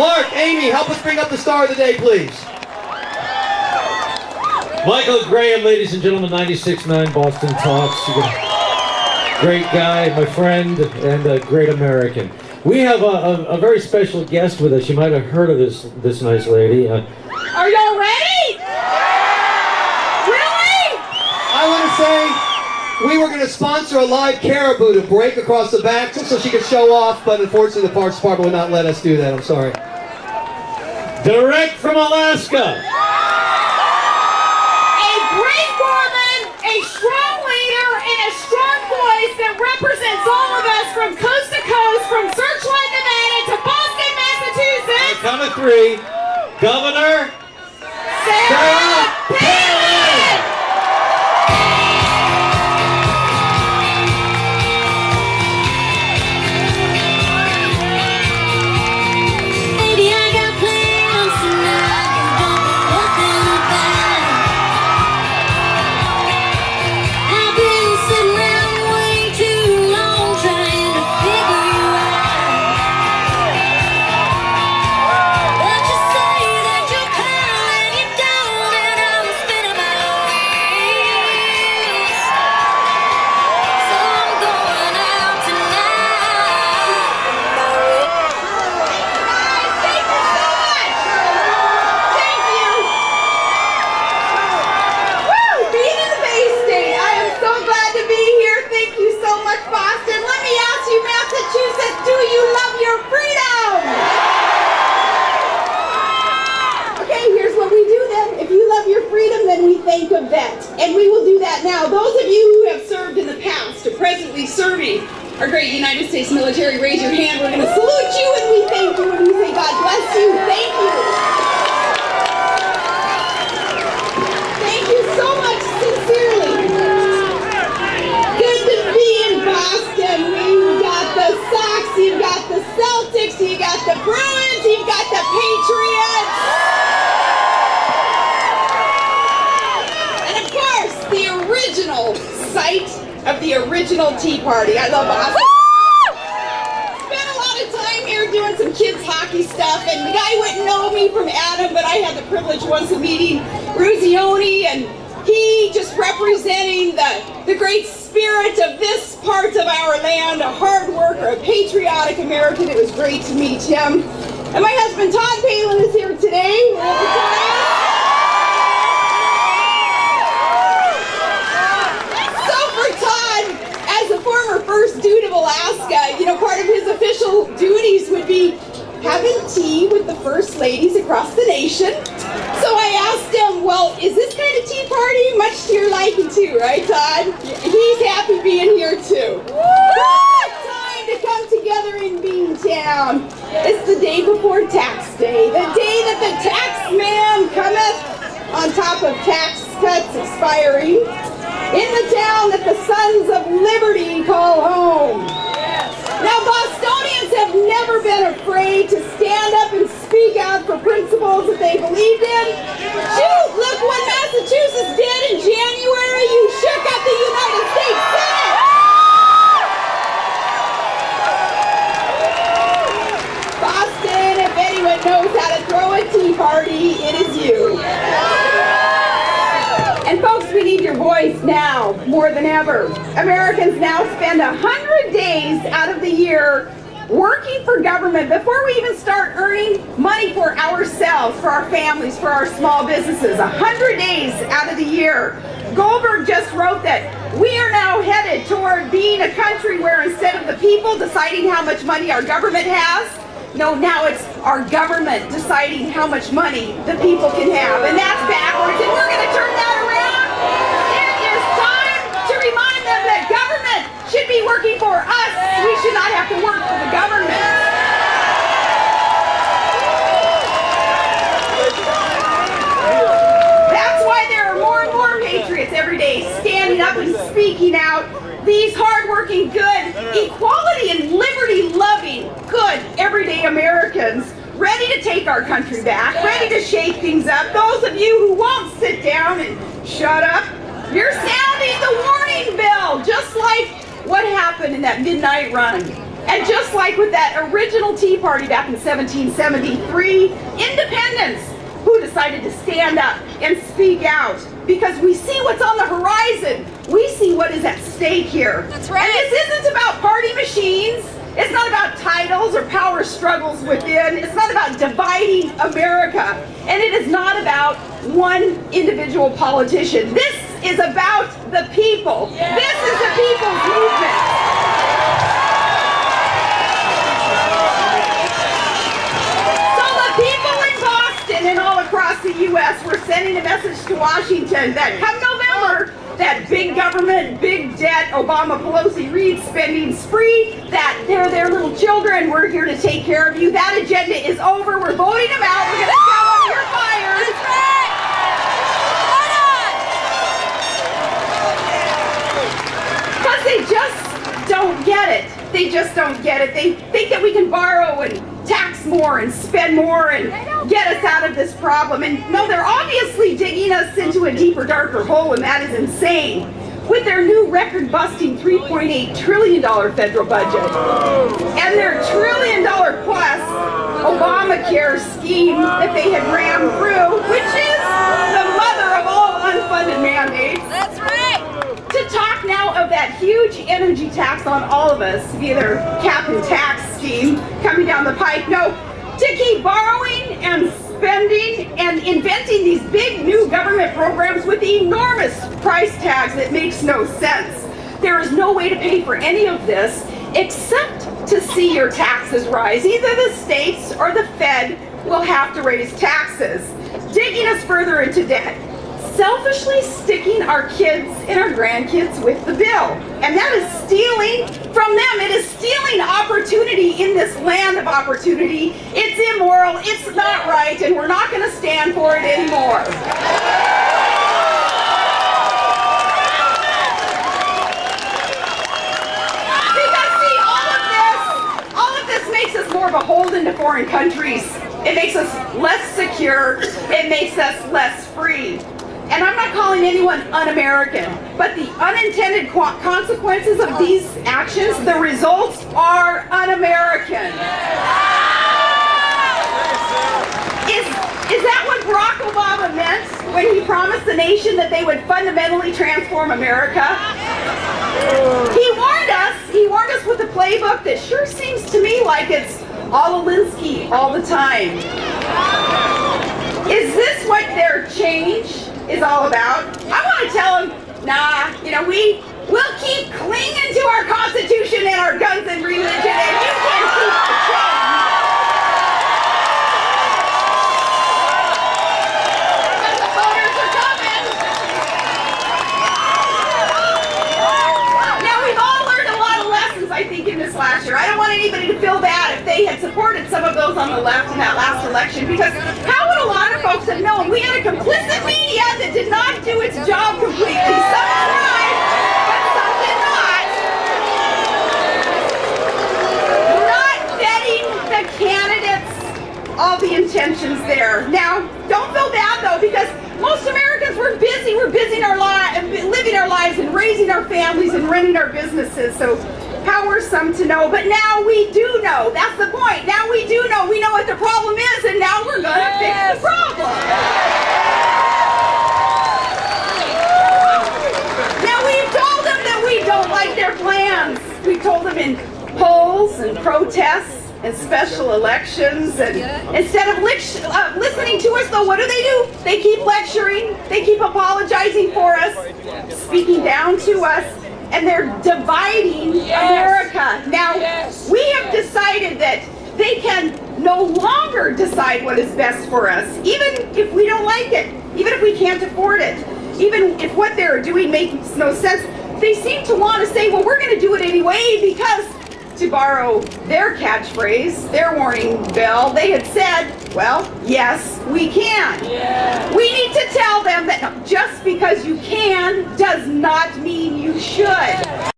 Mark, Amy, help us bring up the star of the day, please. Michael Graham, ladies and gentlemen, 96.9 Boston Talks. Great guy, my friend, and a great American. We have a very special guest with us. You might have heard of this nice lady. Are y'all ready? Really? I want to say we were going to sponsor a live caribou to break across the back just so she could show off, but unfortunately the Parks Department would not let us do that. I'm sorry. Direct from Alaska. A strong leader and a strong voice that represents all of us from coast to coast, from Searchlight, Nevada to Boston, Massachusetts. Count of three. Governor Sarah Palin. Think of that, and we will do that now. Those of you who have served in the past or presently serving our great United States military, raise your hand. We're going to salute you and we thank you and we say God bless you. Thank you. Thank you so much, sincerely. Good to be in Boston. We've got the Sox, you've got the Celtics, you've got the Bruins, you've got the Patriots. Original site of the original Tea Party. I love Boston. Spent a lot of time here doing some kids hockey stuff, and the guy wouldn't know me from Adam, but I had the privilege once of meeting Ruzioni, and he just representing the great spirit of this part of our land, a hard worker, a patriotic American. It was great to meet him. And my husband Todd Palin is here today. First dude of Alaska, you know, part of his official duties would be having tea with the first ladies across the nation. So I asked him, well, is this kind of tea party much to your liking too, right, Todd? He's happy being here too. Good time to come together in Beantown. It's the day before tax day, the day that the tax man cometh on top of tax cuts expiring. In the town that the Sons of Liberty call home. Now, Bostonians have never been afraid to stand up and speak out for principles that they believed in. Shoot, look what Massachusetts did in January. You shook up the United States Senate. Boston, if anyone knows how to throw a tea party, it is you. And folks, we need your voice now, more than ever. Americans now spend 100 days out of the year working for government before we even start earning money for ourselves, for our families, for our small businesses. 100 days out of the year. Goldberg just wrote that we are now headed toward being a country where instead of the people deciding how much money our government has, no, now it's our government deciding how much money the people can have. And that's backwards, and we're going to turn that around. It is time to remind them that government should be working for us. We should not have to work for the government. That's why there are more and more patriots every day standing up and speaking out. These hardworking, good, equality and liberty-loving, good, everyday Americans ready to take our country back, ready to shake things up. Those of you who won't sit down and shut up, you're sounding the warning bell, just like what happened in that midnight run And just like with that original Tea Party back in 1773, independents who decided to stand up and speak out because we see what's on the horizon. We see what is at stake here. That's right. And this isn't about party machines. It's not about titles or power struggles within. It's not about dividing America. And it is not about one individual politician. This is about the people. Yeah. This is the people's movement. So the people in Boston and all across the U.S. were sending a message to Washington that come November, that big government, big debt, Obama, Pelosi, Reid spending spree, that they're their little children, we're here to take care of you. That agenda is over. We're voting them out. We're going to tell them you're fired. That's right. Because they just don't get it. They just don't get it. They think that we can borrow and tax more and spend more and get us out of this problem. And no, they're obviously digging us into a deeper, darker hole, and that is insane. With their new record-busting $3.8 trillion federal budget and their $1 trillion plus Obamacare scheme that they had rammed through, which is the mother of all unfunded mandates. That's right. To talk now of that huge energy tax on all of us, either cap and tax scheme coming down the pipe. No, to keep borrowing and spending and inventing these big new government programs with enormous price tags that makes no sense. There is no way to pay for any of this except to see your taxes rise. Either the states or the Fed will have to raise taxes, digging us further into debt, selfishly sticking our kids and our grandkids with the bill. And that is stealing from them. It is stealing opportunity in this land of opportunity. It's immoral, it's not right, and we're not going to stand for it anymore. Because see, all of this makes us more beholden to foreign countries. It makes us less secure. It makes us less free. And I'm not calling anyone un-American, but the unintended consequences of these actions, the results are un-American. Is that what Barack Obama meant when he promised the nation that they would fundamentally transform America? He warned us with a playbook that sure seems to me like it's all Alinsky all the time. Is this what their change is all about? I want to tell them, nah, we'll keep clinging to our Constitution and our guns and religion, and you can't keep the change. But the voters are coming. Now, we've all learned a lot of lessons, I think, in this last year. I don't want anybody to feel bad if they had supported some of those on the left in that last election, because how would a lot of folks have known? We had a complicit media that did not do its job completely. Some tried, but some did not. Not vetting the candidates, all the intentions there. Now, don't feel bad though, because most Americans were busy. We're busy in our living our lives and raising our families and running our businesses. So how were some to know? But now we do know. That's the point. Now we do know. We know what the problem is, and now we're going to fix the problem. Now we've told them that we don't like their plans. We've told them in polls and protests and special elections, and instead of listening to us, though, what do? They keep lecturing. They keep apologizing for us, speaking down to us. And they're dividing America. Now, we have decided that they can no longer decide what is best for us, even if we don't like it, even if we can't afford it, even if what they're doing makes no sense. They seem to want to say, well, we're going to do it anyway, because, to borrow their catchphrase, their warning bell, they had said, well, yes, we can. Yeah. We need to tell them that just because you can does not mean you should.